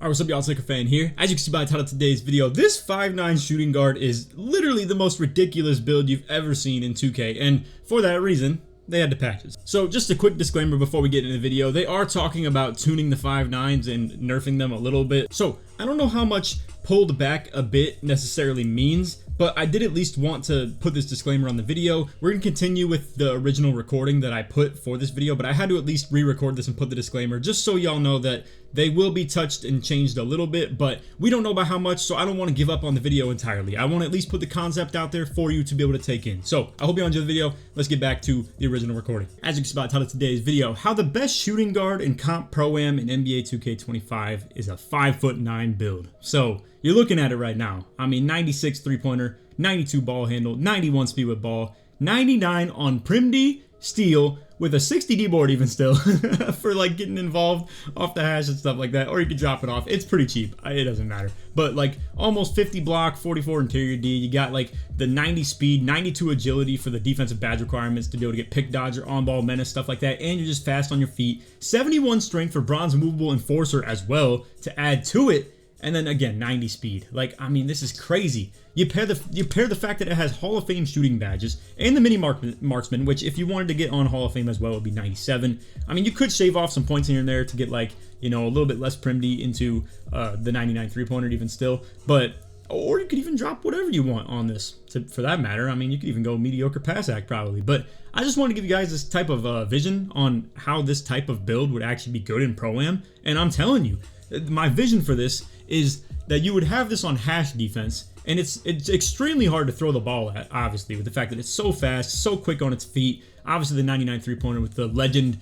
Alright, what's up y'all, it's LakerFan here. As you can see by the title of today's video, this 5'9 shooting guard is literally the most ridiculous build you've ever seen in 2K, and for that reason, they had to patch it. So just a quick disclaimer before we get into the video, they are talking about tuning the 5'9s and nerfing them a little bit. So I don't know how much pulled back a bit necessarily means, but I did at least want to put this disclaimer on the video. We're going to continue with the original recording that I put for this video, but I had to at least re-record this and put the disclaimer just so y'all know that they will be touched and changed a little bit, but we don't know by how much, so I don't want to give up on the video entirely. I want to at least put the concept out there for you to be able to take in. So I hope you enjoyed the video. Let's get back to the original recording. As you can see by the title of today's video, how the best shooting guard in Comp Pro-Am in NBA 2K25 is a 5'9 build. So you're looking at it right now. I mean, 96 three-pointer, 92 ball handle, 91 speed with ball, 99 on Prim D, steal, with a 60 D board even still for like getting involved off the hash and stuff like that, or you could drop it off. It's pretty cheap, it doesn't matter, but like almost 50 block, 44 interior D. You got like the 90 speed, 92 agility for the defensive badge requirements to be able to get pick dodger, on ball menace, stuff like that, and you're just fast on your feet. 71 strength for bronze movable enforcer as well to add to it. And then again, 90 speed. Like, I mean, this is crazy. You pair the fact that it has Hall of Fame shooting badges and the mini marksman, which if you wanted to get on Hall of Fame as well, it would be 97. I mean, you could shave off some points here and there to get like, you know, a little bit less Prim D into the 99 three-pointer even still. But, or you could even drop whatever you want on this, for that matter. I mean, you could even go mediocre pass act probably. But I just want to give you guys this type of vision on how this type of build would actually be good in Pro-Am. And I'm telling you, my vision for this is that you would have this on hash defense, and it's extremely hard to throw the ball at, obviously, with the fact that it's so fast, so quick on its feet. Obviously the 99 three-pointer with the legend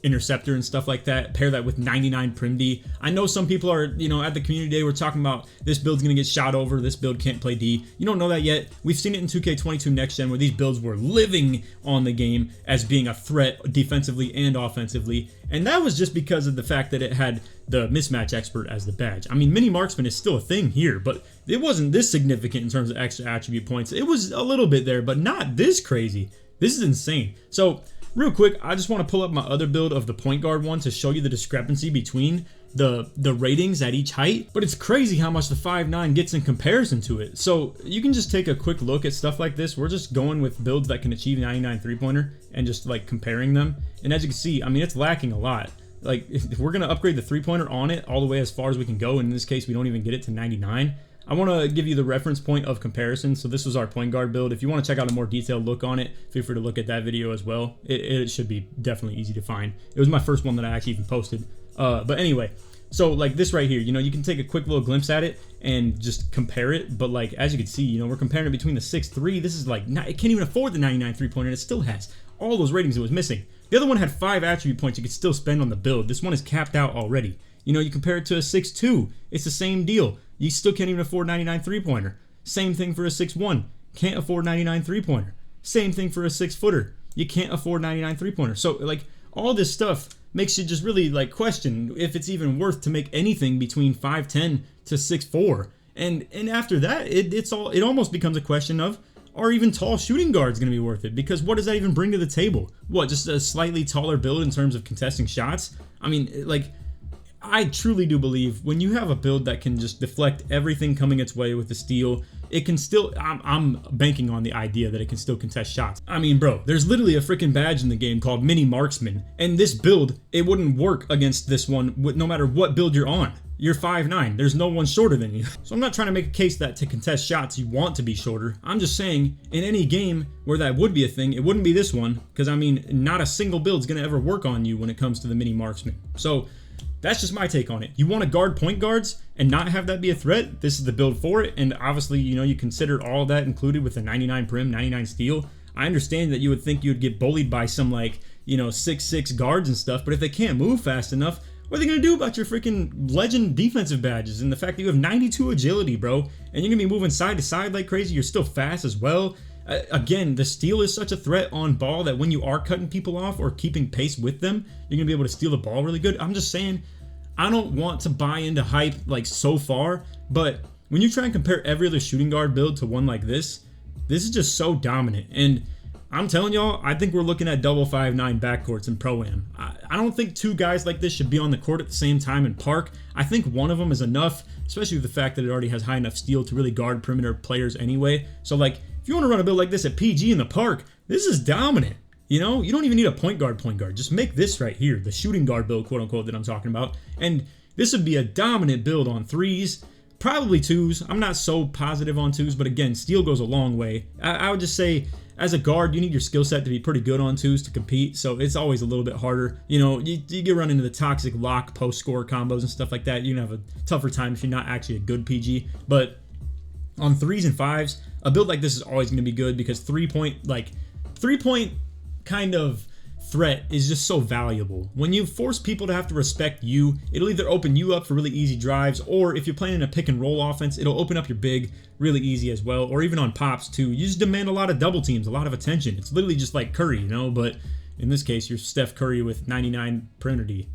interceptor and stuff like that, pair that with 99 Prim D. I know some people are, you know, at the community day, we're talking about this build's gonna get shot over, this build can't play D. You don't know that yet. We've seen it in 2K22 Next Gen where these builds were living on the game as being a threat defensively and offensively, and that was just because of the fact that it had the mismatch expert as the badge. I mean, mini marksman is still a thing here, but it wasn't this significant in terms of extra attribute points. It was a little bit there, but not this crazy. This is insane. So real quick, I just want to pull up my other build of the point guard one to show you the discrepancy between the ratings at each height, but it's crazy how much the 5'9 gets in comparison to it. So you can just take a quick look at stuff like this. We're just going with builds that can achieve 99 three-pointer and just like comparing them, and as you can see, I mean, it's lacking a lot. Like, if we're gonna upgrade the three-pointer on it all the way as far as we can go, and in this case we don't even get it to 99. I want to give you the reference point of comparison. So this was our point guard build. If you want to check out a more detailed look on it, feel free to look at that video as well. It should be definitely easy to find. It was my first one that I actually even posted. But anyway, so like this right here, you know, you can take a quick little glimpse at it and just compare it. But like, as you can see, you know, we're comparing it between the 6'3". This is like, it can't even afford the 99 three-pointer, and it still has all those ratings it was missing. The other one had 5 attribute points you could still spend on the build. This one is capped out already. You know, you compare it to a 6'2", it's the same deal. You still can't even afford 99 three-pointer. Same thing for a 6'1", can't afford 99 three-pointer. Same thing for a 6-footer, you can't afford 99 three-pointer. So like, all this stuff makes you just really like question if it's even worth to make anything between 5'10 to 6'4. And after that, it almost becomes a question of, are even tall shooting guards going to be worth it? Because what does that even bring to the table? What, just a slightly taller build in terms of contesting shots? I mean, like, I truly do believe when you have a build that can just deflect everything coming its way with the steal, it can still, I'm banking on the idea that it can still contest shots. I mean, bro, there's literally a freaking badge in the game called Mini Marksman, and this build, it wouldn't work against this one no matter what build you're on. You're 5'9", there's no one shorter than you. So I'm not trying to make a case that to contest shots you want to be shorter. I'm just saying, in any game where that would be a thing, it wouldn't be this one, because I mean, not a single build's gonna ever work on you when it comes to the Mini Marksman. So that's just my take on it. You want to guard point guards and not have that be a threat? This is the build for it. And obviously, you know, you consider all of that included with the 99 Prim, 99 steal. I understand that you would think you would get bullied by some like, you know, 6'6" guards and stuff, but if they can't move fast enough, what are they going to do about your freaking legend defensive badges and the fact that you have 92 agility, bro, and you're going to be moving side to side like crazy? You're still fast as well. Again, the steal is such a threat on ball that when you are cutting people off or keeping pace with them, you're going to be able to steal the ball really good. I'm just saying, I don't want to buy into hype like so far, but when you try and compare every other shooting guard build to one like this is just so dominant. And I'm telling y'all, I think we're looking at double 5'9" backcourts in Pro-Am. I don't think two guys like this should be on the court at the same time in Park. I think one of them is enough, especially with the fact that it already has high enough steal to really guard perimeter players anyway. So like, if you want to run a build like this at PG in the Park, this is dominant. You know, you don't even need a point guard. Just make this right here, the shooting guard build, quote unquote, that I'm talking about. And this would be a dominant build on threes, probably twos. I'm not so positive on twos, but again, steal goes a long way. I would just say, as a guard, you need your skill set to be pretty good on twos to compete, so it's always a little bit harder. You know, you get run into the toxic lock post score combos and stuff like that. You're gonna have a tougher time if you're not actually a good PG. But on threes and fives, a build like this is always gonna be good because three-point kind of threat is just so valuable. When you force people to have to respect you, it'll either open you up for really easy drives, or if you're playing in a pick and roll offense, it'll open up your big really easy as well. Or even on pops too, you just demand a lot of double teams, a lot of attention. It's literally just like Curry, you know, but in this case, you're Steph Curry with 99 perimeter D,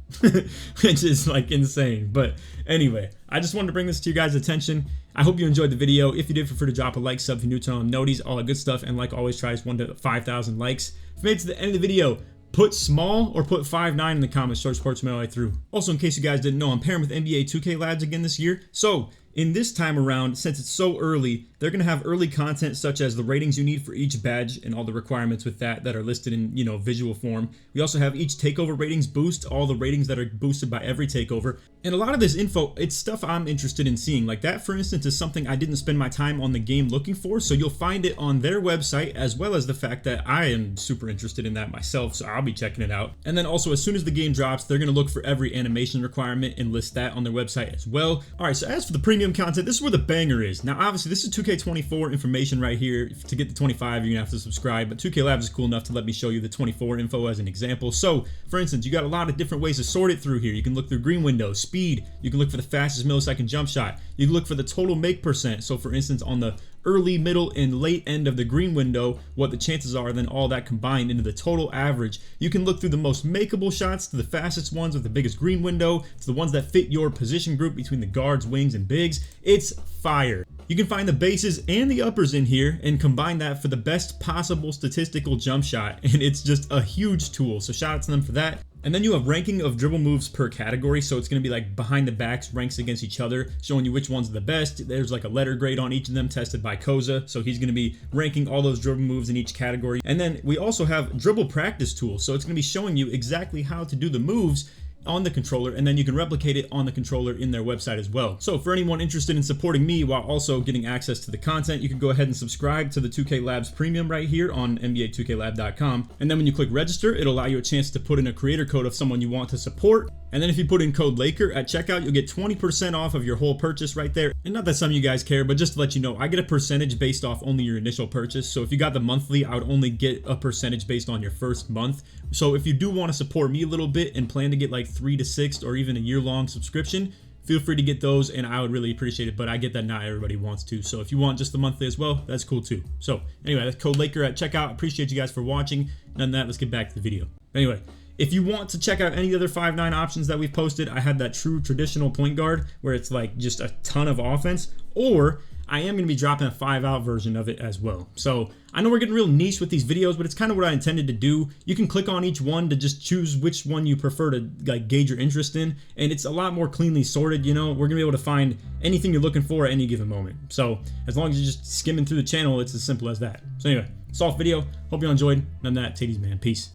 which is like insane. But anyway, I just wanted to bring this to you guys' attention. I hope you enjoyed the video. If you did, feel free to drop a like, sub if you're new to noties, all that good stuff. And like always, try 1 to 5,000 likes. If you made it to the end of the video, put small or put 5'9" in the comments. Short sports my way through. Also, in case you guys didn't know, I'm pairing with NBA 2K Labs again this year. So in this time around, since it's so early, they're going to have early content such as the ratings you need for each badge and all the requirements with that are listed in, you know, visual form. We also have each takeover ratings boost, all the ratings that are boosted by every takeover. And a lot of this info, it's stuff I'm interested in seeing. Like that, for instance, is something I didn't spend my time on the game looking for, so you'll find it on their website, as well as the fact that I am super interested in that myself, so I'll be checking it out. And then also, as soon as the game drops, they're going to look for every animation requirement and list that on their website as well. Alright, so as for the premium content, this is where the banger is. Now, obviously, this is 2K24 information right here. To get the 25, you're going to have to subscribe, but 2K Labs is cool enough to let me show you the 24 info as an example. So, for instance, you got a lot of different ways to sort it through here. You can look through green window, speed, you can look for the fastest millisecond jump shot, you can look for the total make percent. So, for instance, on the early, middle, and late end of the green window, what the chances are, then all that combined into the total average. You can look through the most makeable shots to the fastest ones with the biggest green window, to the ones that fit your position group between the guards, wings, and bigs. It's fire. You can find the bases and the uppers in here and combine that for the best possible statistical jump shot, and it's just a huge tool, so shout out to them for that. And then you have ranking of dribble moves per category, so it's going to be like behind the backs ranks against each other, showing you which ones are the best. There's like a letter grade on each of them tested by Koza, so he's going to be ranking all those dribble moves in each category. And then we also have dribble practice tools, so it's going to be showing you exactly how to do the moves on the controller, and then you can replicate it on the controller in their website as well. So for anyone interested in supporting me while also getting access to the content, you can go ahead and subscribe to the 2K Labs Premium right here on NBA2KLab.com. And then when you click register, it'll allow you a chance to put in a creator code of someone you want to support. And then if you put in code Laker at checkout, you'll get 20% off of your whole purchase right there. And not that some of you guys care, but just to let you know, I get a percentage based off only your initial purchase. So if you got the monthly, I would only get a percentage based on your first month. So if you do want to support me a little bit and plan to get like 3 to 6 or even a year-long subscription, feel free to get those and I would really appreciate it. But I get that not everybody wants to, so if you want just the monthly as well, that's cool too. So anyway, that's code Laker at checkout. Appreciate you guys for watching. None of that, let's get back to the video. Anyway, if you want to check out any other 5'9" options that we've posted, I had that true traditional point guard where it's like just a ton of offense, or I am going to be dropping a 5-out version of it as well. So I know we're getting real niche with these videos, but it's kind of what I intended to do. You can click on each one to just choose which one you prefer to like gauge your interest in, and it's a lot more cleanly sorted. You know, we're gonna be able to find anything you're looking for at any given moment. So as long as you're just skimming through the channel, it's as simple as that. So anyway, soft video. Hope you all enjoyed. None of that, titties, man. Peace.